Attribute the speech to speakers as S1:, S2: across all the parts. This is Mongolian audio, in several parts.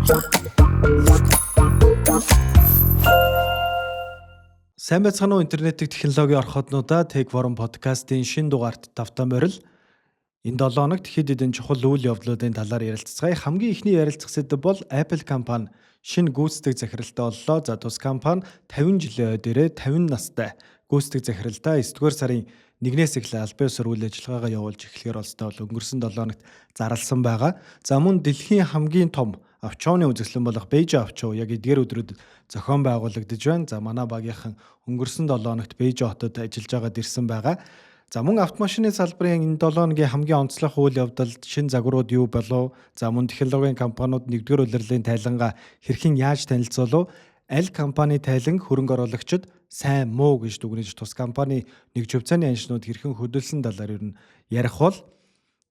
S1: Сайн байцгаана уу интернетийн технологийн орхотнуудаа Tech Forum podcast-ийн шинэ дугаарт тавтан морил. Энэ 7 хоногт хэд хэдэн чухал үйл явдлуудын талаар ярилцгаая. Хамгийн ихний ярилцах сэдэв бол Apple компани шинэ гүйцэтгэх захиралтай боллоо. За тус компани 50 жилийн ойд 50 настай гүйцэтгэх захиралтай 9-р сарын 1-ээс эхлээ албан ёсоор үйл ажиллагаагаа явуулж эхлэхээр болстой бол өнгөрсөн 7 хоногт зарласан байгаа. За мөн дэлхийн хамгийн том авчооны үзэсгэлэн болох Beijing авчоо яг эдгээр өдрөд зохион байгуулагдаж байна. За манай багийнхан өнгөрсөн 7 хоногт Beijing хотод ажиллаж байгаад ирсэн байгаа. За мөн автомашины салбарын энэ 7 хоногийн хамгийн онцлог үйл явдал шинэ загварууд юу болов? За мөн технологийн компаниуд нэгдүгээр улирлын тайлангаа хэрхэн яаж танилцуулав? Аль компани тайлан хөрөнгө оруулагчид сайн муу гэж дүгнэж тус компани нэг живцааны аншнууд хэрхэн хөдөлсөн талаар ер нь ярих бол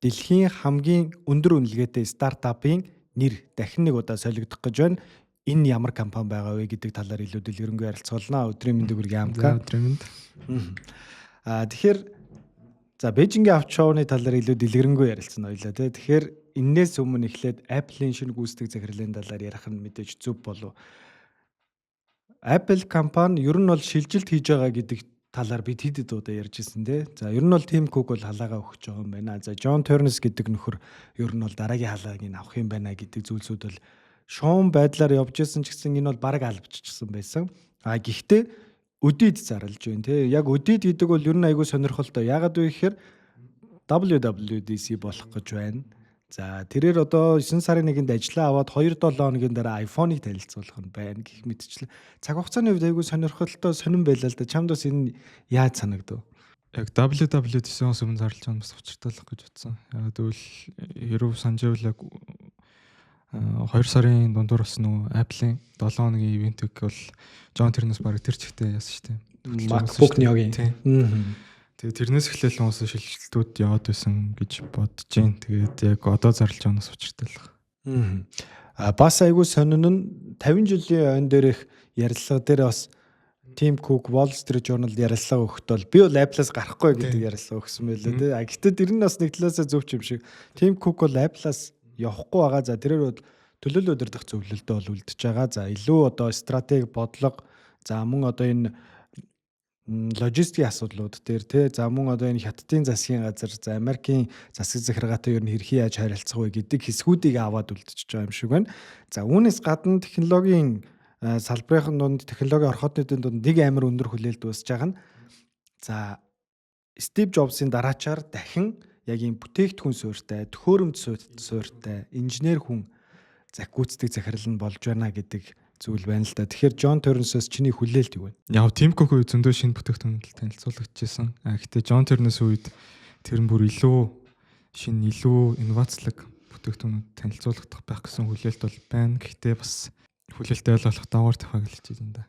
S1: дэлхийн хамгийн өндөр үнэлгээтэй стартапын нэр дахин нэг удаа солигдох гэж байна. Энэ ямар компани байгаа вэ гэдэг талаар илүү дэлгэрэнгүй ярилцгаална. Өдрийн мэндийг хүргэе амка.
S2: Өдрийн мэнд.
S1: Тэгэхээр за Бээжингийн авчооны талаар илүү дэлгэрэнгүй ярилцсан ойлаа тий. Тэгэхээр энээс өмнө эхлээд Apple-ийн шинэ гүйцэтгэх захирлын талаар ярих нь мэдээж зөв болов. Apple компани ер нь бол шилжилт хийж байгаа гэдэг талаар бид хэд удаа ярьж ирсэн тий. За ер нь бол Tim Cook бол халаагаа өгч байгаа юм байна. За John Ternus гэдэг нөхөр ер нь бол дараагийн халааг нь авах юм байна гэдэг зүйлсүүд бол шуун байдлаар явж исэн ч гэсэн энэ бол бараг албаччихсан байсан. Гэхдээ өдийд зарлж байна тий. Яг өдийд гэдэг бол ер нь айгүй сонирхолтой. Яагаад вэ гэхээр WWDC болох гэж байна. За тэрээр одоо 9 сарын 1-нд ажиллаа аваад 2-7 хоногийн дараа iPhone-ыг танилцуулах нь байна гэх мэтчлэн. Цаг хугацааны хувьд айгүй сонирхолтой сонирн байлаа л да. Чамд бас энэ яаж санагдав?
S2: Яг WWDC-ээс өмнө зарлж байгаа нь бас учирталах гэж утсан. Яг тэгвэл хэрв санаж байвал яг 2 сарын дундуур бас нөгөө Apple-ийн 7 хоногийн ивентийг бол John Ternus баг тэр чигтээ яасан шүү дээ.
S1: MacBook Neo-гийн.
S2: Тэгээ тэрнээс эхлээл нуус шилжилтүүд яваад байсан гэж бодож байна. Тэгээд яг одоо зарлж байгаа нь учирталах.
S1: Бас айгүй сонин нь 50 жилийн өн дээрх ярилцлага дээр бас Tim Cook Wall Street Journal ярилцлага өгөхдөл би бол Apple-аас гарахгүй гэдэг ярилцлага өгсөн байлээ тий. Гэхдээ тэр нь бас нэг талаасаа зөв юм шиг. Tim Cook бол Apple-аас явахгүй байгаа. За тэрээр бол төлөөлөл удирдах зөвлөлтөд бол үлдчихэж байгаа. За илүү одоо стратеги бодлого за мөн одоо энэ логистикийн асуудлууд дээр тий за мөн одоо энэ хятадын засгийн газар за Америкийн засаг захиргаатай ер нь хэрхэн яаж харилцах вэ гэдэг хэсгүүдийг аваад үлдчихэж байгаа юм шиг байна. За үүнээс гадна технологийн салбарын дунд технологийн орхотны дунд нэг амар өндөр хүлээлт үүсэж байгаа нь за Стив Джобсын дараачаар дахин яг ийм бүтээгдэхүүн суурьтай, төхөөрөмж суурьтай, инженер хүн гүйцэтгэх захирал нь болж байна гэдэг зүйл байна л да. Тэгэхээр John Ternus-аас чиний хүлээлт юу вэ?
S2: Яг Tim Cook үед зөндөө шинэ бүтээгдэхүүн танилцуулагдчихсан. Гэхдээ John Ternus үед тэр нь бүр илүү шинэ, илүү инновацлог бүтээгдэхүүн танилцуулагдах байх гэсэн хүлээлт бол байна. Гэхдээ бас хүлээлттэй болох даваар тавхаг л хэлж байна да.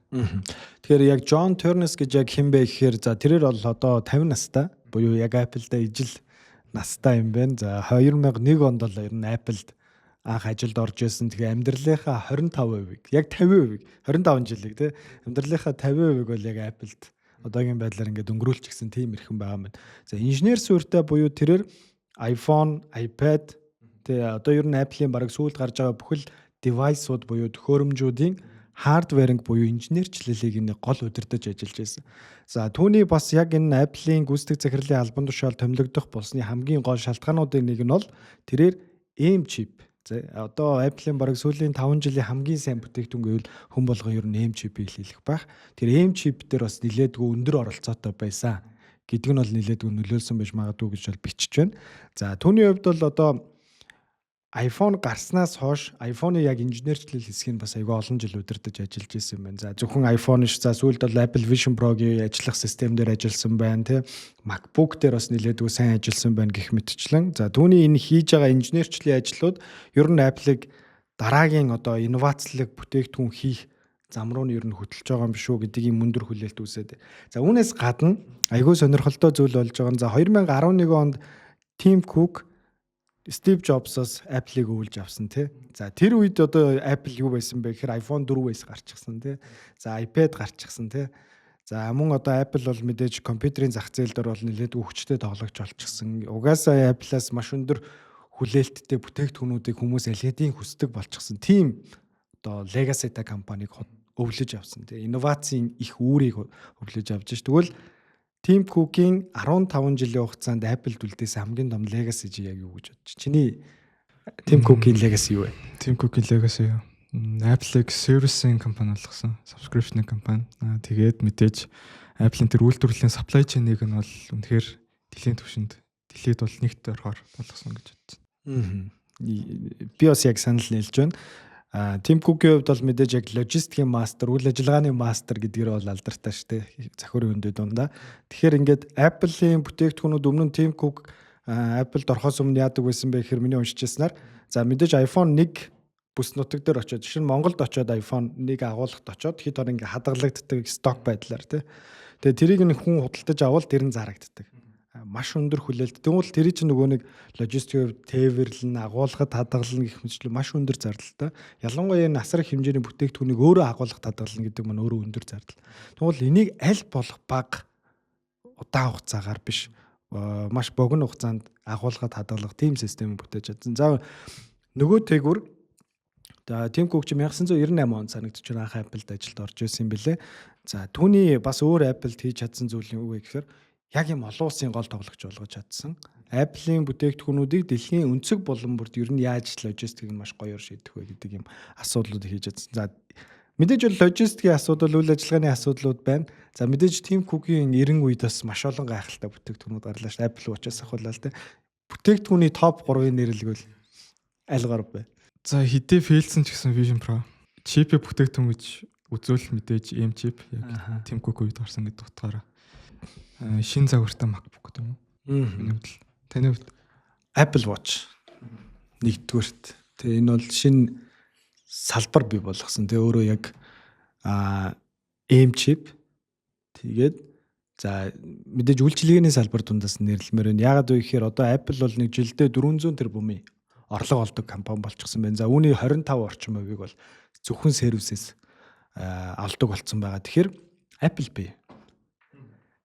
S1: Тэгэхээр яг John Ternus гэж яг хэн бэ гэхээр за тэрээр бол одоо 50 настай буюу яг Apple-да ижил настай юм байна. За 2001 онд бол ер нь Apple-д анх ажилд орж исэн. Тэгээ амьдралынхаа 25%-ийг яг 50%-ийг 25 жилиг тий амьдралынхаа 50%-ийг бол яг Apple-д одоогийн байдлаар ингээд өнгөрүүлчихсэн тийм ирхэн байгаа юм байна. За инженер суурьтай буюу тэрээр iPhone, iPad тий одоо ер нь Apple-ийн бараг сүүлд гарч байгаа бүхэл девайсууд буюу төхөөрөмжүүдийн хардверинг буюу инженерчлэлийг энэ гол удирдах ажиллаж байсан. За түүний бас яг энэ Apple-ийн гүйцэтгэх захирлын албан тушаал томилогдох болсны хамгийн гол шалтгаануудын нэг нь бол тэрээр M chip. За одоо Apple-ийн бараг сүүлийн 5 жилийн хамгийн сайн бүтээгдэхүүн гэвэл хүн болгон ер нь M chip-ийг хэлэх байх. Тэр M chip дээр бас нэлээдгүй өндөр оролцоотой байсан гэдэг нь бол нэлээдгүй нөлөөлсөн байж магадгүй гэж бол бичиж байна. За түүний хувьд бол одоо iPhone гарснаас хойш iPhone-ы яг инженерчлэл хэсгийг бас айгүй олон жил удирдах ажиллаж ирсэн юм байна. За зөвхөн iPhone ш за сүүлд бол Apple Vision Pro-гийн ажиллах систем дээр ажилласан байна тий. MacBook дээр бас нэлээдгүй сайн ажилласан байна гэх мэтчлэн. За түүний энэ хийж байгаа инженерчлийн ажлууд ер нь Apple-ыг дараагийн одоо инновацлог бүтээгдэхүүн хийх зам руу нь ер нь хөтлөж байгаа юм шүү гэдэг юм өндөр хүлээлт үүсээд. За үүнээс гадна айгүй сонирхолтой зүйл болж байгаа нь за 2011 онд Tim Cook Steve Jobs-ос Apple-ыг өвлж авсан тий. За тэр үед одоо Apple юу байсан бэ гэхээр iPhone 4S гарчихсан тий. За iPad гарчихсан тий. За мөн одоо Apple бол мэдээж компьютерийн зах зээл дээр бол нэлээд хүчтэй тоглогч болчихсон. Угаасаа Apple-аас маш өндөр хүлээлттэй бүтээгдэхүүнүүдийг хүмүүс аль хэдийн хүсдэг болчихсон. Тийм одоо legacy-тай компаниг өвлөж авсан. Тэгээ инновацийн их үүрийг өвлөж авч ш. Тэгвэл Tim Cook-ийн 15 жилийн хугацаанд Apple үлдээсэн хамгийн том legacy яг юу гэж бодож? Чиний Tim Cook-ийн legacy юу вэ?
S2: Tim Cook-ийн legacy юу? Apple-ийг servicing компани болгосон, subscription компани. Тэгээд мэдээж Apple-ийн тэр үйлдвэрлэлийн supply chain-ийг нь бол үнэхээр дэлхийн түвшинд дэлхийд бол нэгт орохоор болгосон гэж бодсон.
S1: Би бас яг санал нийлж байна. Tim Cook-ийн хувьд бол мэдээж яг логистикийн мастер, үйл ажиллагааны мастер гэдгээр бол алдартай шүү дээ. Захирын өндөд дундаа. Тэгэхээр ингээд Apple-ийн бүтээгдэхүүнүүд өмнө нь Tim Cook Apple-д орохоос өмнө яадаг байсан бэ гэхээр миний уншижсанаар за мэдээж iPhone 1 бүс нутаг дээр очиод жишээ нь Монголд очиод iPhone 1 агуулгад очиод хэд хор ингээ хадгалагддаг сток байдлаар тий. Тэгээ тэрийг нэг хүн худалдаж авал тэр нь зарагддаг. Маш өндөр хүлээлт. Тэгвэл тэр чинь нөгөө нэг логистикийн тээвэрлэн агуулгад хадгална гэх мэтлээ маш өндөр зардалтай. Ялангуяа насар их хэмжээний бүтээгдэхүүнийг өөрөө агуулгад хадгална гэдэг нь өөрөө өндөр зардал. Тэгвэл энийг аль болох бага удаан хугацаагаар биш маш богино хугацаанд агуулгад хадгалах тийм систем бүтээж чадсан. За нөгөө тэгвэр Tim Cook чи 1998 онд санагдчих анх Apple-д ажилд орж ирсэн юм бэлээ. За түүний бас өөр Apple-д хийж чадсан зүйл юу вэ гэхээр яг юм олон улсын гол тоглогч болгож чадсан. Apple-ийн бүтээгдэхүүнүүдийг дэлхийн өнцөг булан бүрд ер нь яаж логистикийг маш гоёор шийдэх вэ гэдэг юм асуудлууд хийж чадсан. За мэдээж бол логистикийн асуудал, үйл ажиллагааны асуудлууд байна. За мэдээж Tim Cook-ийн 90 үед бас маш олон гайхалтай бүтээгдэхүүнүүд гарлаа ш. Apple Watch-аас ахвалаа л те. Бүтээгдэхүүний топ 3-ын нэрлэгвэл аль гар бэ?
S2: За хэдий фейлсэн ч гэсэн Vision Pro чипээ бүтээгдэхүүн гэж үзвэл мэдээж M chip яг Tim Cook үед гарсан гэдэг утгаараа шин загвартай MacBook гэдэг юм уу? Миний хувьд. Таны хувьд
S1: Apple Watch нэгдүгээрт. Тэгээ энэ бол шинэ салбар бий болгосон. Тэгээ өөрөө яг M chip тэгээд за мэдээж үйлчилгээний салбар дундаас нэрлэмээр байна. Яагаад вэ гэхээр одоо Apple бол нэг жилдээ 400 тэрбумын орлого олдог компани болчихсон байна. За үүний 25% орчим хувийг бол зөвхөн сервисээс авдаг болсон байгаа. Тэгэхээр Apple Pay.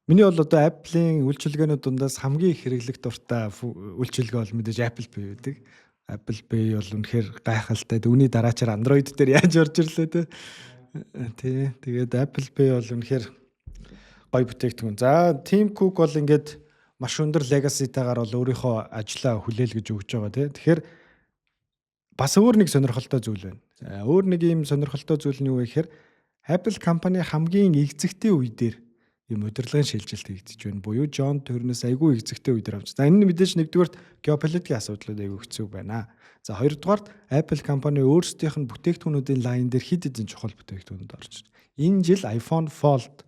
S1: Миний бол одоо Apple-ийн үйлчилгээнүүд дундаас хамгийн их хэрэглэх дуртай үйлчилгээ бол мэдээж Apple Pay байдаг. Apple Pay бол үнэхээр гайхалтай. Үүний дараачаар Android дээр яаж орж ирлээ те. Тий. Тэгээд Apple Pay бол үнэхээр гоё бүтээгдэхүүн. За Tim Cook бол ингээд маш өндөр legacy-тайгаар бол өөрийнхөө ажлаа хүлээлгэж өгч байгаа тий. Тэгэхээр бас өөр нэг сонирхолтой зүйл байна. Өөр нэг юм сонирхолтой зүйл нь юу вэ гэхээр Apple компани хамгийн игцэгтэй үе дээр юм удирдлагын шилжилт хийгдэж байна. Буюу John Turner-с айгүй игцэгтэй үе дээр авч. За энэ нь мэдээж нэгдүгээрт геополитикийн асуудлууд айгүй хэцүү байна. За хоёрдугаарт Apple компани өөрсдийнх нь бүтээгдэхүүнүүдийн лайн дээр хэд хэдэн чухал бүтээгдэхүүнүүд орж байна. Энэ жил iPhone Fold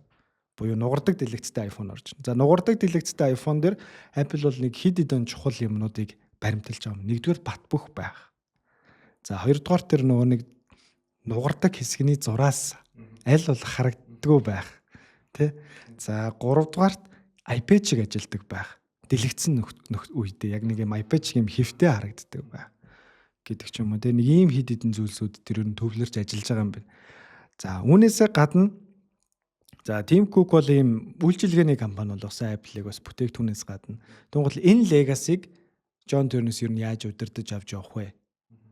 S1: буюу нугардаг дэлгэцтэй iPhone орж байна. За нугардаг дэлгэцтэй iPhone дээр Apple бол нэг хэд хэдэн чухал юмнуудыг баримталж байгаа юм. Нэгдүгээр бат бөх байх. За хоёрдугаар тэр нөгөө нэг нугардаг хэсгний зураас аль бол харагддаггүй байх. Тэ? За гуравдугаарт iPad шиг ажилдаг байх. Дэлгэцэн үедээ яг нэг юм iPad шиг юм хэвтэй харагддаг байх гэдэг ч юм уу. Тэ нэг ийм хэд хэдэн зүйлсүүд тэр нь төвлөрч ажиллаж байгаа юм байна. За үүнээсээ гадна за Tim Cook бол ийм үйлчилгээний компани болгосон Apple-ыг бас бүтээгдэхүүнээс гадна. Тэгвэл энэ legacy-г John Turner-с юу яаж удирдах авч явах вэ?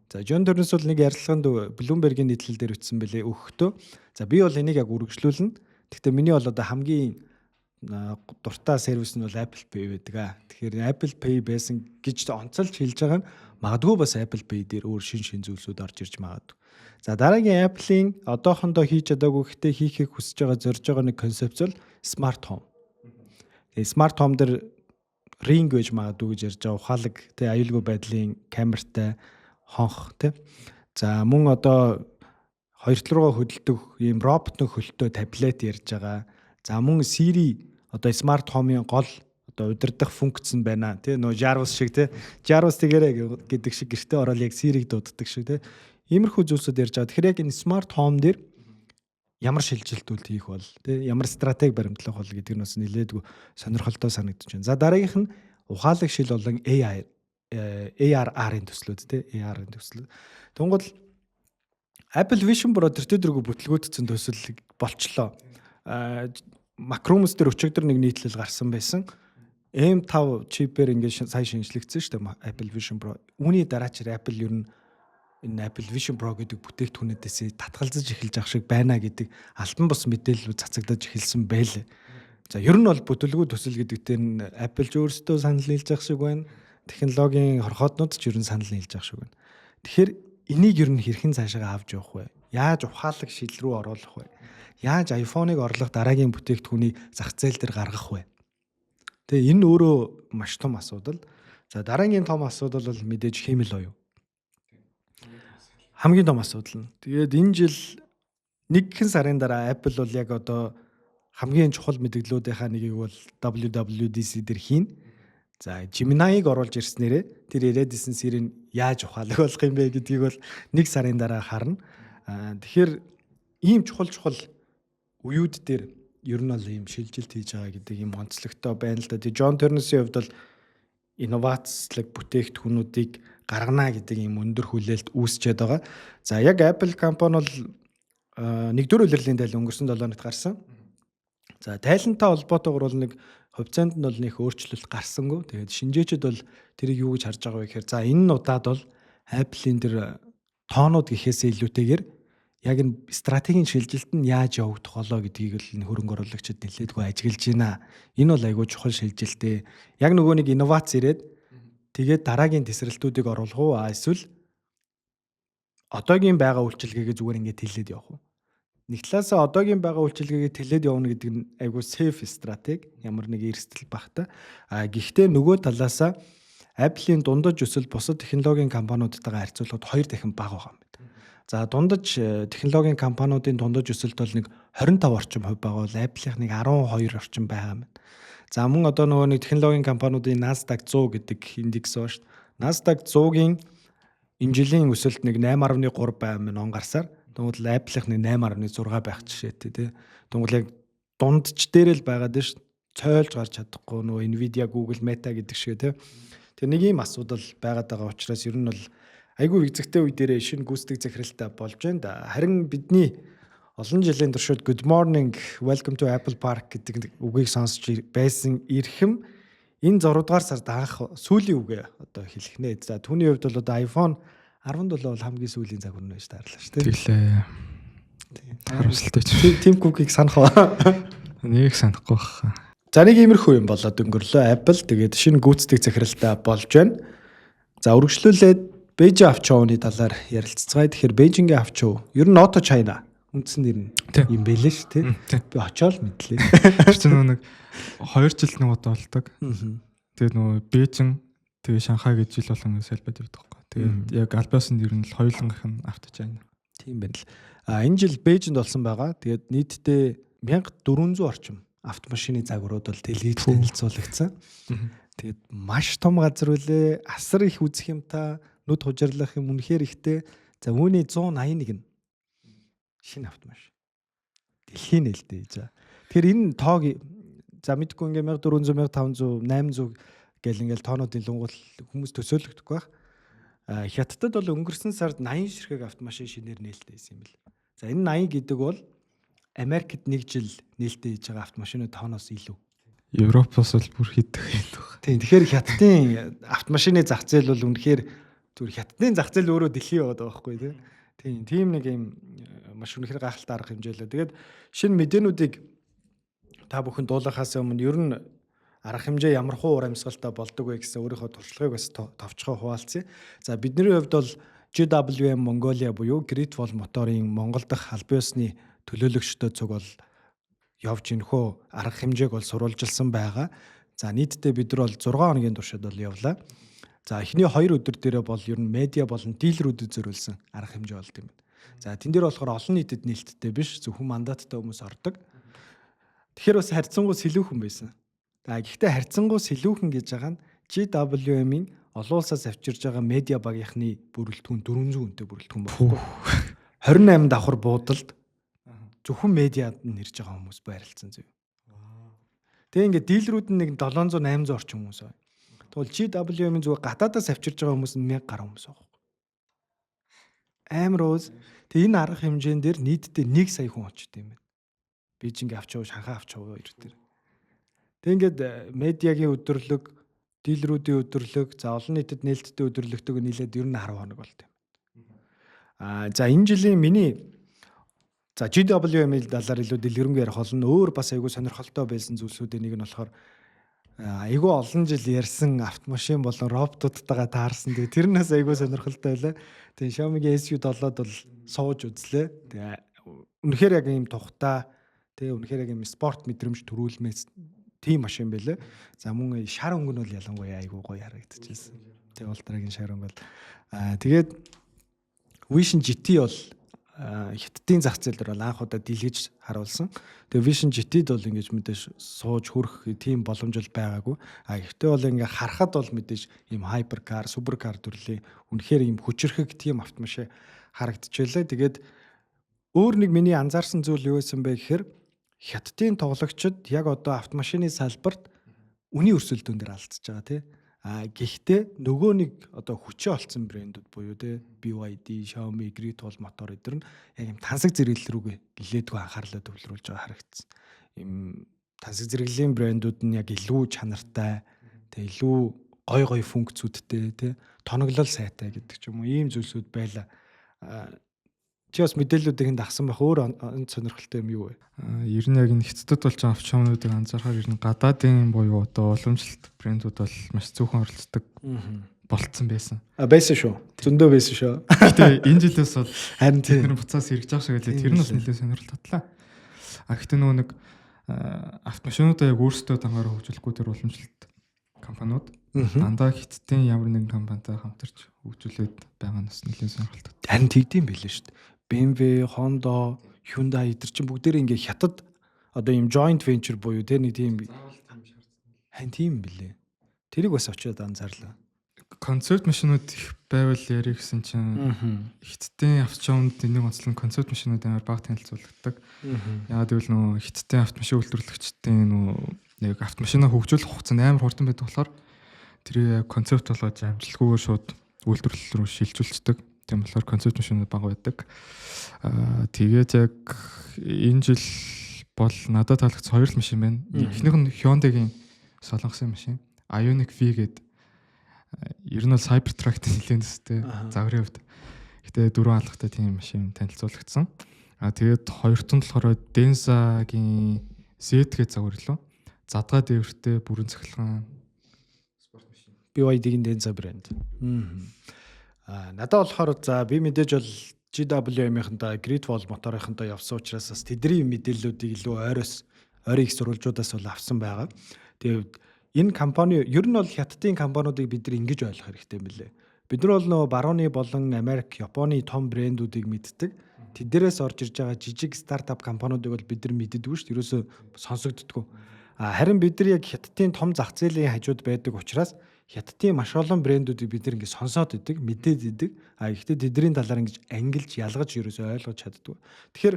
S1: За John Turner-с бол нэг ярилцлаганд Bloomberg-ийн нийтлэл дээр ütсэн бэлээ өгөхдөө. За би бол энийг яг үргэлжлүүлнэ. Гэхдээ миний бол одоо хамгийн дуртай сервис нь бол Apple Pay байдаг. Тэгэхээр Apple Pay байсан гэж онцолж хэлж байгаа нь магадгүй бас Apple Pay дээр өөр шин зүйлсүүд орж ирж магадгүй. За дараагийн Apple-ийн одоохондоо хийж чадаагүй гэхдээ хийхийг хүсэж байгаа зорж байгаа нэг концепц бол Smart Home. Тэгээ Smart Home дээр Ring гэж магадгүй гэж ярьж байгаа ухаалаг тий аюулгүй байдлын камертай хонх тий. За мөн одоо хоёр талруугаа хөдөлдөг ийм робот хөлтөө таблет ярьж байгаа. За мөн Siri одоо Smart Home-ийн гол одоо удирдах функц нь байна тий нөө Jarvis шиг тий Jarvis тэгэрэй гэдэг шиг гэртээ ороод яг Siri-г дууддаг шиг тий. Иймэрхүү зүйлсүүд ярьж байгаа. Тэгэхээр яг энэ Smart Home дээр ямар шилжилтүүд хийх бол тий ямар стратеги баримтлах бол гэдэг нь бас нэлээдгүй сонирхолтой санагдаж байна. За дараагийнх нь ухаалаг шил болон AR-ын төслүүд тий AR-ын төслүүд. Тэнгуул Apple Vision Pro тэртэргүй бүтлгүүдсэн төсөл болчлоо. Macrumos дээр өчигдөр нэг нийтлэл гарсан байсан. M5 чипээр ингээд сая шинжлэгдсэн шүү дээ Apple Vision Pro. Үүний дараа ч Apple ер нь энэ Apple Vision Pro гэдэг бүтээгдэхүүнээдээс татгалзаж эхэлж ах шиг байна гэдэг алтан бус мэдээллүүд цацагдаж эхэлсэн байлээ. За ер нь бол бүтлгүй төсөл гэдэгтээ Apple ч өөрсдөө санал нийлж ах шиг байна. Технологийн хорхоотнууд ч ер нь санал нийлж ах шиг байна. Тэгэхээр энийг ер нь хэрхэн цаашаа авч явах вэ? Яаж ухаалаг шийдэл рүү оруулах вэ? Яаж iPhone-ыг орлох дараагийн бүтээгдэхүүнийг зах зээл дээр гаргах вэ? Тэгээ энэ өөрөө маш том асуудал. За дараагийн том асуудал бол мэдээж хэмэл оюу. Хамгийн том асуудал нь. Тэгээд энэ жил нэгэн сарын дараа Apple бол яг одоо хамгийн чухал мэдээллүүдийнхаа нэгийг бол WWDC дээр хийн. За Gemini-г оруулж ирснээрээ тэр ирээд исэн сэрийг яаж ухаалаг болох юм бэ гэдгийг бол нэг сарын дараа харна. Тэгэхээр ийм чухал үеуд дээр ер нь бол ийм шилжилт хийж байгаа гэдэг ийм онцлогтой байна л да. Тэгээ John Ternus-ийн хувьд бол инновацлог бүтээгдэхүүнүүдийг гаргана гэдэг ийм өндөр хүлээлт үүсчээд байгаа. За яг Apple компани бол нэгдүгээр улирлын тайлан өнгөрсөн 7 хоногт гарсан. За тайлантай холбоотойгоор бол нэг хувьцаанд нь бол нэг өөрчлөлт гарсангүй. Тэгээд шинжээчд бол тэрийг юу гэж харж байгаа вэ гэхээр за энэ удаад бол Apple-ийн тэр тоонууд гэхээсээ илүүтэйгээр яг энэ стратегийн шилжилт нь яаж явагдах болоо гэдгийг л хөрөнгө оруулагчид нэлээдгүй ажиглаж байна. Энэ бол айгүй чухал шилжилтээ. Яг нөгөө нэг инновац ирээд тэгээд дараагийн тесрэлтүүдийг оруулах уу эсвэл одоогийн байгаа үйлчилгээгээ зүгээр ингээд тэлээд явах уу? Нэг талаасаа одоогийн байгаа үйлчилгээгээ тэлээд явна гэдэг нь айгүй сейф стратеги, ямар нэг эрсдэл багтаа. Гэхдээ нөгөө талаасаа Apple-ийн дундаж өсөл бусад технологийн компаниудтайгаа харьцуулахад 2 дахин бага байгаа юм байна. За дундаж технологийн компаниудын дундаж өсөлт бол нэг 25 орчим хувь байгаа бол Apple-ийнх нэг 12 орчим байгаа юм байна. За мөн одоо нөгөө нэг технологийн компаниудын Nasdaq 100 гэдэг индекс байна шүү дээ. Nasdaq 100-гийн энэ жилийн өсөлт нэг 8.3 байм он гарсаар тэгвэл Apple-ийнх нэг 8.6 байх жишээтэй тий. Тэгвэл яг дундч дээр л байгаад нь шүү. Цойлж гарч чадахгүй нөгөө Nvidia, Google, Meta гэдэг шиг тий. Тэгээ нэг ийм асуудал байгаад байгаа учраас ер нь бол айгүй визэгтэй үе дээрээ шинэ гүйцэтгэх захиралтай болж байна да. Харин бидний олон жилийн туршид Good morning, welcome to Apple Park гэдэг үгийг сонсч байсан эрхэм энэ 6 дугаар сард анх сүүлийн үгээ одоо хэлэх нэ. За түүний хувьд бол одоо iPhone 17 бол хамгийн сүүлийн цаг хүрнэ гэж таарлаа шүү дээ.
S2: Тэглээ. Харамсалтай ч.
S1: Tim Cook-ийг санах ба.
S2: Нэг санахгүй баха.
S1: За нэг иймэрхүү юм болоод өнгөрлөө. Apple тэгээд шинэ гүйцэтгэх захиралтай болж байна. За үргэлжлүүлээд Beijing авч явууны талаар ярилццгаая. Тэгэхээр Beijing-ийн авч яв. Ер нь Auto China үндсэн нэр нь юм байлээ шүү дээ. Би очиод мэдлээ.
S2: Тэр чинь нэг 2 жил нэг удаа болдог. Тэгээд нөгөө Beijing тэгээ Шанхай гэж жил болгон салбад явдаг байхгүй. Тэгээд яг альбасын нэр нь л хоёулангийнх нь авч China.
S1: Тийм байна л. Энэ жил Beijing-д болсон байгаа. Тэгээд нийтдээ 1400 орчим автомашины загварууд бол дэлхийд танилцуулагдсан. Тэгээд маш том газар үлээ, асар их үзэх юмтай, нүд хужирлах юм үнэхээр ихтэй. За үүний 181 нь шинэ автомашин. Дэлхийн нээлттэй хийж байгаа. Тэгэхээр энэ тоог за мэдгүй ингээ 1400, 1500, 800 гэл ингээл тоонуудын лунгуул хүмүүс төсөөлөгдөхгүй байх. Хятадд бол өнгөрсөн сард 80 ширхэг автомашин шинээр нээлттэй хийсэн юм бэл. За энэ 80 гэдэг бол Америкт нэг жил нээлттэй хийж байгаа автомашины тооноос илүү.
S2: Европоос бол бүр хийдэг юм байна.
S1: Тийм. Тэгэхээр хятадын автомашины зах зээл бол үнэхээр зүгээр хятадын зах зээл өөрөө дэлхий яваад байгаа байхгүй тийм. Тийм нэг юм маш үнэхээр гайхалтай арга хэмжээлээ. Тэгээд шинэ мэдээнүүдийг та бүхэн дуулахаас өмнө ер нь арга хэмжээ ямар хуу уур амьсгалтай болдог вэ гэсэн өөрийнхөө туршлагыг бас товчхоо хуваалцъя. За бидний хувьд бол GWM Mongolia буюу Great Wall моторын Монгол дахь албан ёсны төлөөлөгчдөө цуг бол явж инхөө арга хэмжээг бол сурвалжилсан байгаа. За нийтдээ бид нар бол 6 хоногийн туршид бол явлаа. За эхний 2 өдөр дээрээ бол ер нь медиа болон дилерүүдэд зориулсан арга хэмжээ болд юм байна. За тэн дээр болохоор олон нийтэд нээлттэй биш, зөвхөн мандаттай хүмүүс ордог. Тэгэхээр бас харьцангуй сэлүүхэн байсан. За гэхдээ харьцангуй сэлүүхэн гэж байгаа нь GWM-ийн олон улсаас авчирж байгаа медиа багийнхны бүрэлдэхүүн 400 хүнтэй бүрэлдэхүүн баггүй. 28 давхар буудалд зөвхөн медиад нэрж байгаа хүмүүс байрлалцсан зөв. Тэгээ ингээд дилерүүд нь нэг 700 800 орчим хүмүүс байна. Тэгвэл GWM-ийн зүгээр гадаадаас авчирж байгаа хүмүүс нь 1000 гаруй хүмүүс байгаа. Амар уус. Тэгээ энэ арга хэмжээнд дээр нийтдээ 1 сая хүн очт юм байна. Бээжинг авч яваа, Шанхай авч яваа хоёр дээр. Тэг ингээд медиагийн өдөрлөг, дилерүүдийн өдөрлөг, за олон нийтэд нээлттэй өдөрлөгтэйг нийлээд ер нь 10 хоног болт юм. За энэ жилийн миний GWM-ийн талаар илүү дэлгэрэнгүй ярих болно. Өөр бас айгүй сонирхолтой байсан зүйлсүүдийн нэг нь болохоор айгүй олон жил ярьсан автомашин болон роботуудтайгаа таарсан. Тэгээ тэрнээс айгүй сонирхолтой байлаа. Тэгээ Xiaomi-гийн SU7-д бол сууж үзлээ. Тэгээ үнэхээр яг ийм тухтай, тэгээ үнэхээр яг ийм спорт мэдрэмж төрүүлмээс тийм машин байлаа. За мөн шар өнгө нь бол ялангуяа айгүй гоё харагдчихсэн. Тэгээ ултрагийн шар өнгө бол тэгээд Vision GT бол хятадын зах зээл дээр бол анх удаа дэлгэж харуулсан. Тэгээ Vision GT-д бол ингэж мэдээж сууж хүрэх тийм боломж бол байгаагүй. Гэхдээ бол ингээ харахад бол мэдээж ийм hypercar, supercar төрлийн үнэхээр ийм хүчрхэг тийм автомашин харагдчихлаа. Тэгээд өөр нэг миний анзаарсан зүйл юу байсан бэ гэхээр хятадын тоглогчид яг одоо автомашины салбарт үний өрсөлдөөн дээр алдчихж байгаа тий. Гэхдээ нөгөө нэг одоо хүчээ олцсон брэндүүд буюу те BYD, Xiaomi, Great Wall мотор эдгээр нь яг юм тансаг зэрэглэл рүүгээ нилээдгүй анхаарлаа төвлөрүүлж байгаа харагдсан. Им тансаг зэрэглэлийн брэндүүд нь яг илүү чанартай, те илүү гой функцүүдтэй, те тоноглол сайтай гэдэг ч юм уу ийм зүйлсүүд байла. Чи бас мэдээллүүдийг дагсан байх өөр сонирхолтой юм юу вэ?
S2: Ер нь яг энэ хятадд болж байгаа автомашинуудыг анзаарахаар ер нь гадаадын буюу одоо уламжлалт брэндүүд бол маш зөвхөн оролцдог болцсон байсан.
S1: Байсан шүү. Зөндөө байсан шүү.
S2: Гэтэ энэ жилээс бол
S1: харин
S2: тэр буцаас эргэж байгаа шиг байлаа. Тэр нь бас нэлээд сонирхол татлаа. Гэхдээ нөгөө нэг автомашинуудаа яг өөрсдөө дангаар хөгжүүлэхгүй тэр уламжлалт компаниуд дандаа хятадын ямар нэгэн компанитай хамтарч хөгжүүлээд байгаа нь бас нэлээд сонирхолтой.
S1: Харин тэгдэм байлээ шүү дээ. BMW, Honda, Hyundai эдгээр чинь бүгдээр ингээ хятад одоо ийм joint venture буюу те нэг тийм хань тийм билээ. Тэрийг бас очиод анзаарлаа.
S2: Концепт машинууд их байвал яри гэсэн чинь хятадын автомашинууд энийг онцлон концепт машинууд амар бага танилцуулдаг. Яагаад гэвэл нөгөө хятадын автомашин үйлдвэрлэгчдийн нөгөө яг автомашинаа хөгжүүлэх хугацаанд амар хурдан байдаг болохоор тэр концепт болгож амжилтгүйгээр шууд үйлдвэрлэл рүү шилжүүлцдэг. Тийм болохоор концепт машинууд бага байдаг. Тэгээд яг энэ жил бол надад таалагдсан хоёр л машин байна. Эхнийх нь Hyundai-гийн солонгосын машин Ioniq V гэдэг. Ер нь бол Cybertruck-тэй нэлээд өстэй загварын хувьд. Гэтэ дөрвөн алхахтай тийм машин танилцуулагдсан. Тэгээд хоёрт нь болохоор Denza-гийн Z гэдэг загвар лөө. Задгаа дээвэртэй бүрэн цахилгаан спорт машин.
S1: BYD-гийн Denza брэнд. Надад болохоор за би мэдээж бол GWM-ийнхэнтэй Great Wall моторынхэнтэй явсан учраас бас тэдний мэдээллүүдийг илүү ойрын их сурвалжуудаас бол авсан байгаа. Тэгээд энэ компани ер нь бол хятадын компаниудыг бид нар ингэж ойлгох хэрэгтэй юм билээ. Бид нар бол нөгөө барууны болон Америк, Японы том брэндүүдийг мэддэг. Тэднэрээс орж ирж байгаа жижиг стартап компаниудыг бол бид нар мэддэггүй шүү дээ. Ерөөсөө сонсогддоггүй. Харин бид нар яг хятадын том зах зээлийн хажууд байдаг учраас хятадын маш олон брэндүүдийг бид нар ингэ сонсоод идэг, мэдээд идэг. Гэхдээ тэдний талаар ингэж ангилж, ялгаж ерөөсөө ойлгож чаддгүй. Тэгэхээр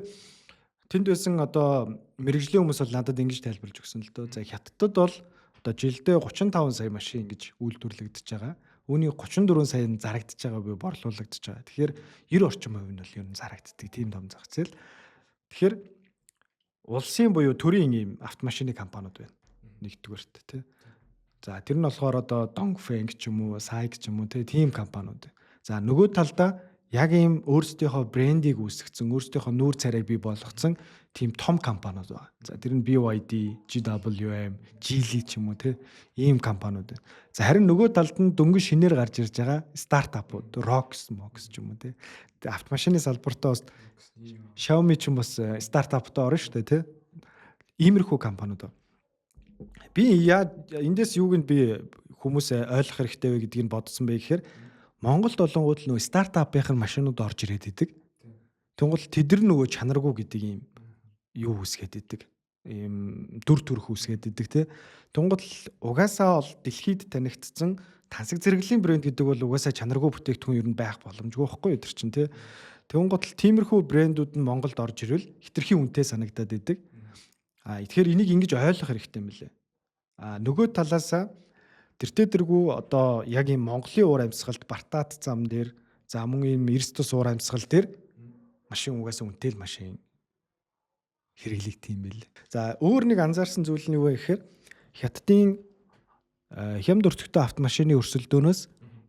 S1: тэнд байсан одоо мэрэгжлийн хүмүүс бол надад ингэж тайлбарлаж өгсөн л дөө. За хятадд бол одоо жилдээ 35 сая машин ингэж үйлдвэрлэгдэж байгаа. Үүний 34 сая нь зарагдчихж байгаа буюу борлуулагдчихж байгаа. Тэгэхээр 90 орчим хувь нь бол ер нь зарагддаг тийм том зах зээл. Тэгэхээр улсын буюу төрийн ийм автомашины компаниуд байна. Нэгдүгээрт тий. За тэр нь болохоор одоо Dongfeng ч юм уу, SAIC ч юм уу тийм компаниуд. За нөгөө талдаа яг ийм өөрсдийнхөө брендийг үүсгэсэн, өөрсдийнхөө нүүр царайг бий болгоцсон тийм том компаниуд байна. За тэр нь BYD, GWM, Geely ч юм уу ийм компаниуд байна. За харин нөгөө талд нь дөнгөж шинээр гарч ирж байгаа стартапууд, Rox ч юм уу автомашины салбартаа бас Xiaomi ч юм бас стартаптай орно шүү дээ тий. Иймэрхүү компаниуд байна. Би эндээс юуг нь би хүмүүс ойлгох хэрэгтэй вэ гэдгийг бодсон бэ гэхээр Монголд олонгууд л нөө стартапын машинууд орж ирээд идэг. Тэнгуул тэдэр нөгөө чанаргүй гэдэг юм юу үсгээд идэг. Ийм дүр төрх үсгээд идэг тий. Тэнгуул угаасаа бол дэлхийд танигдсан тансаг зэрэглэлийн брэнд гэдэг бол угаасаа чанаргүй бүтээгдэхүүн ер нь байх боломжгүй байхгүй өдр чинь тий. Тэнгуул тиймэрхүү брэндүүд нь Монголд орж ирвэл хитрхийн үнэтэй санагдаад идэг. Тэгэхээр энийг ингэж ойлгох хэрэгтэй юм лээ. Нөгөө талаасаа тэртээ одоо яг ийм Монголын уур амьсгалд Бартаат зам дээр за мөн ийм Эрстус уур амьсгал дээр машин угаасаа үнэтэй машин хэрэглэгдэв юм бэл. За өөр нэг анзаарсан зүйл нь юу вэ гэхээр Хятадын хямд өртөгтэй автомашины өрсөлдөөнөөс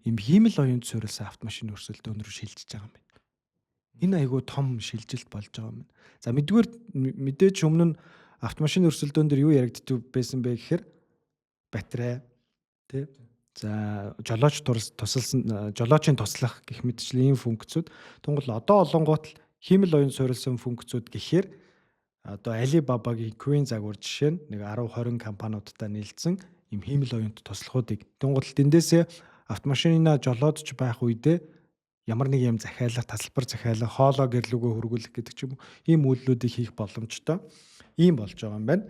S1: ийм хиймэл оюунд суурилсан автомашины өрсөлдөөн рүү шилжиж байгаа юм байна. Энэ айгүй том шилжилт болж байгаа юм. За мэдээж өмнө нь автомашины өрсөлдөөн дээр юу яригддаг байсан бэ гэхээр батарей тий. За жолоочийн туслах гэх мэтчлэн ийм функцүүд тунгал одоо олонгоот л хиймэл оюун суурилсан функцүүд гэхээр одоо Alibaba-гийн Queen загвар жишээ нь нэг 10-20 компаниудтай нийлцсэн ийм хиймэл оюунт туслахуудыг тунгал тэндээсээ автомашина жолоодж байх үедээ ямар нэг юм захиалга, тасалбар захиалга, хоолоо гэрлүүгөө хөргүүлэх гэдэг ч юм уу ийм үйлдэлүүдийг хийх боломжтой ийм болж байгаа юм байна.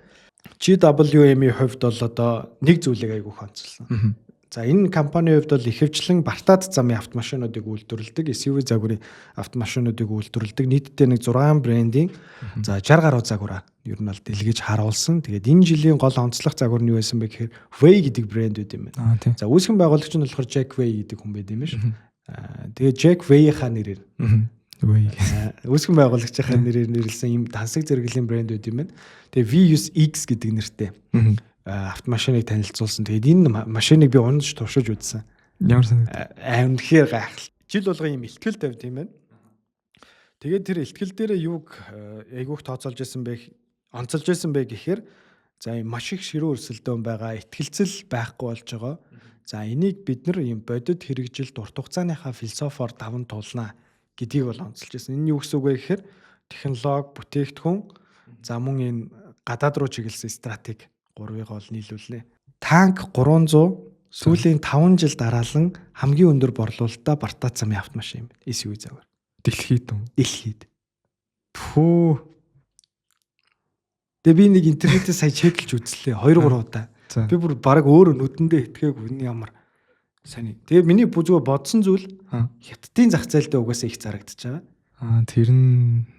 S1: GWM-ийн хувьд бол одоо нэг зүйлийг айгүйх онцлсон. За энэ компанийн хувьд бол ихэвчлэн бартаад замын автомашинуудыг үйлдвэрлэдэг, SUV загварын автомашинуудыг үйлдвэрлэдэг. Нийтдээ нэг 6 брендийн за 60 гаруй загвараа ер нь бол дэлгэж харуулсан. Тэгээд энэ жилийн гол онцлог загвар нь юу байсан бэ гэхээр Way гэдэг брэнд үүд юм байна. За үүсгэн байгуулагч нь болохоор Jack Way гэдэг хүн байд юм биш. Тэгээд Jack Way-ийнхаа нэрээр үүсгэн байгуулагчийнхаа нэрээр нэрлсэн юм тансаг зэрэглэлийн брэнд үүд юм байна. Тэгээд VUS-X гэдэг нэртэй автомашиныг танилцуулсан. Тэгээд энэ машиныг би унаж туршиж үзсэн.
S2: Ямар санагд?
S1: Үнэхээр гайхал. Жил болгоо юм ихтгэл тавьд юм байна. Тэгээд тэр ихтгэл дээрээ юуг айгүйх онцолж исэн бэ гэхээр за маш их ширүү өрсөлдөөн байгаа, ихтгэлцэл байхгүй болж байгаа. За энийг бид нар юм бодит хэрэгжилт урт хугацааныхаа философоор даван туулнаа гэдгийг бол онцолж исэн. Энэ юу гэсэн үг вэ гэхээр технологи, бүтээгдэхүүн за мөн энэ гадаад руу чиглэсэн стратеги гурвыг бол нийлүүлнэ. Танк 300 сүүлийн 5 жил дараалан хамгийн өндөр борлуулалттай бартаад замын автомашин юм байна. SUV загвар.
S2: Дэлхийд үү?
S1: Дэлхийд.
S2: Фүү.
S1: Тэгээ би нэг интернетээ сая чеклж үзлээ 2-3 удаа. Би бүр баг өөрөө нүдэндээ итгээгүй энэ ямар сайн. Тэгээ миний зүгээр бодсон зүйл Хятадын зах зээлдээ угаасаа их зарагдчихаг.
S2: Тэр нь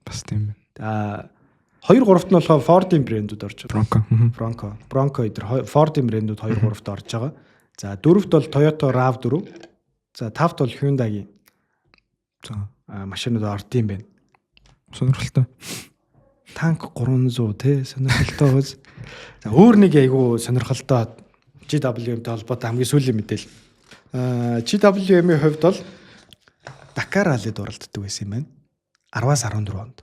S2: бас тийм
S1: байна. 2-3-т нь болохоор Ford-ийн брэндүүд орж байгаа. Bronco эдэр Ford-ийн брэндүүд 2-3-т орж байгаа. За 4-т бол Toyota RAV4. За 5-т бол Hyundai-гийн машинууд орд юм байна.
S2: Сонирхолтой.
S1: Танк 300 тий сонирхолтой гоос. За өөр нэг айгу сонирхолтой GWM-тэй холбоотой хамгийн сүүлийн мэдээлэл. GWM-ийн хувьд бол Dakar Rally-д оролддог байсан юм байна. 10-аас 14 онд.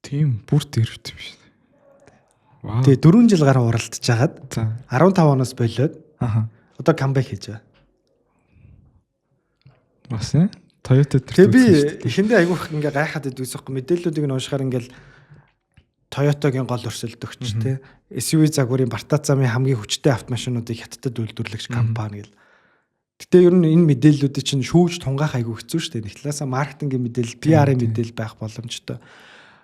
S2: Тийм бүр тэрвт юм шиг. Вау.
S1: Тэгээ 4 жил гараа уралдаж хагаад 15 оноос болоод одоо камбэк хийж байгаа.
S2: Бас Toyota
S1: тэр. Тэгээ би эхэндээ айгүйх ингээ гайхаад идвэсэхгүй мэдээллүүдийг нь уушгаар ингээл Toyota-гийн гол өрсөлдөгч те SUV загварын бартаад замын хамгийн хүчтэй автомашинуудыг Хятадд үйлдвэрлэгч компани гэл. Гэтэ ер нь энэ мэдээллүүдийг чинь шүүж тунгаах айгүй хэцүү шүү дээ. Нэг талаасаа маркетингийн мэдээлэл, PR-ийн мэдээлэл байх боломжтой.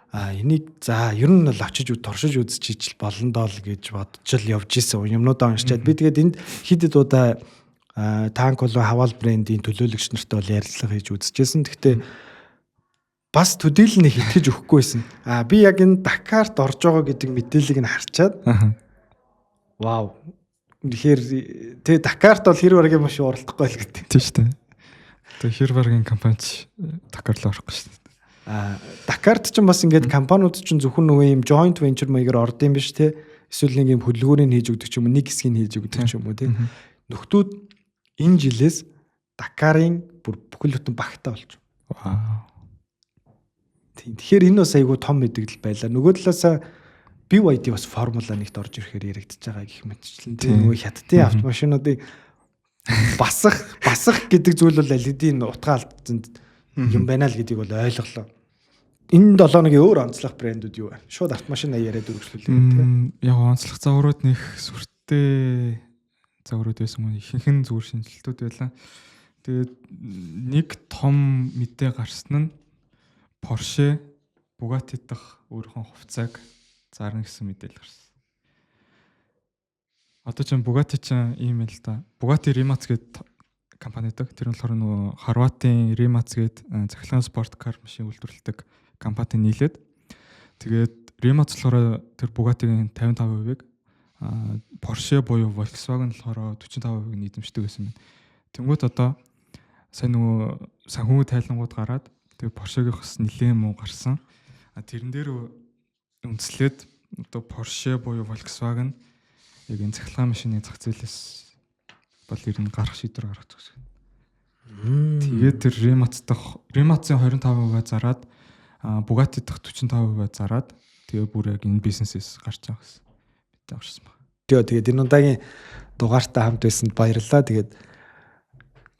S1: Энийг за ер нь л очиж туршиж үзчихэж болно доо л гэж бодож л явж исэн юмнуудаа уншчаад би тэгээд энд хэд удаа танк болон хаваал брендийн төлөөлөгч нартай бол ярилцлага хийж үзчихсэн. Гэхдээ бас төдийлнэ итгэж өгөхгүйсэн. Би яг энэ Дакарт орж байгаа гэдэг мэдээллийг нь харчаад вау. Тэгэхээр тэгээ Дакарт бол хэр баргийн машин оролдохгүй л гэдэг.
S2: Тийм шүү дээ. Тэгээ хэр баргийн компанич Дакар л орохгүй шүү дээ.
S1: Дакарт ч бас ингээд компаниуд ч зөвхөн нөгөө юм joint venture маягаар орд юм биш те. Эсвэл нэг юм хөдөлгөөрийг хийж өгдөг ч юм уу, нэг хэсгийг хийж өгдөг ч юм уу те. Нөхдүүд энэ жилээс Дакарын бүхэл бүтэн багтаа болж.
S2: Вау.
S1: Тэгэхээр энэ бас айгүй том мэдээлэл байлаа. Нөгөө талаасаа BYD бас Формула 1-т орж ирэхээр яригдчихэж байгаа гэх мэтчлэн тийм нөгөө Хятадын автомашинуудыг басах гэдэг зүйл бол LED-ийн утга алдсанд юм байна л гэдгийг бол ойлголоо. Энэ 7-ны өөр онцлог брэндүүд юу вэ? Шууд автомашин яриад үргэлжлүүлээ тийм.
S2: Яг онцлог загварууд нэх сүртэй загварууд байсан мөн ихэнх нь зүгээр шинжилтүүд байлаа. Тэгээд нэг том мэдээ гарсан нь Porsche Bugatti дахь өөрийнхөө хувьцааг зарна гэсэн мэдээлэл гарсан. Одоо ч Bugatti ч ийм л да. Bugatti Rimac гэдэг компани дэг. Тэр нь болохоор нөгөө Хорватын Rimac гэдэг цахилгаан спорт кар машин үйлдвэрлэдэг компани нийлээд тэгээд Rimac болохоор тэр Bugatti-гийн 55%-ийг Porsche буюу Volkswagen болохоор 45%-ийг нийдэмшдэг байсан байна. Тэнгүүт одоо сайн нөгөө санхүү тайлангууд гараад тэгээд Porsche-гийнх бас нэлээд муу гарсан. Тэрэн дээр үндэслээд одоо Porsche буюу Volkswagen яг энэ цахилгаан машины зах зээлээс бол ер нь гарах шийдвэр гаргаж байгаа шиг. Тэгээд тэр Rimac-ийн 25% зараад Bugatti дахь 45% зараад тэгээ бүр яг энэ бизнесээс гарч байгаа гэсэн. Бид авчихсан баг.
S1: Тэгээд энэ удаагийн дугаартаа хамт байсанд баярлалаа. Тэгээд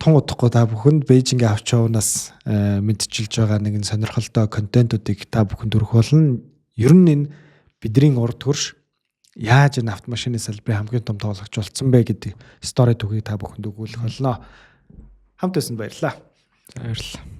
S1: тун удахгүй та бүхэнд Бээжингийн авч явнаас мэдчилж байгаа нэгэн сонирхолтой контентуудыг та бүхэнд өргөх болно. Ер нь энэ бидний урд хөрш яаж энэ автомашины салбарын хамгийн том тоглогч болсон бэ гэдэг стори түүхийг та бүхэнд өгүүлэх болно. Хамт байсанд баярлалаа.
S2: За баярлалаа.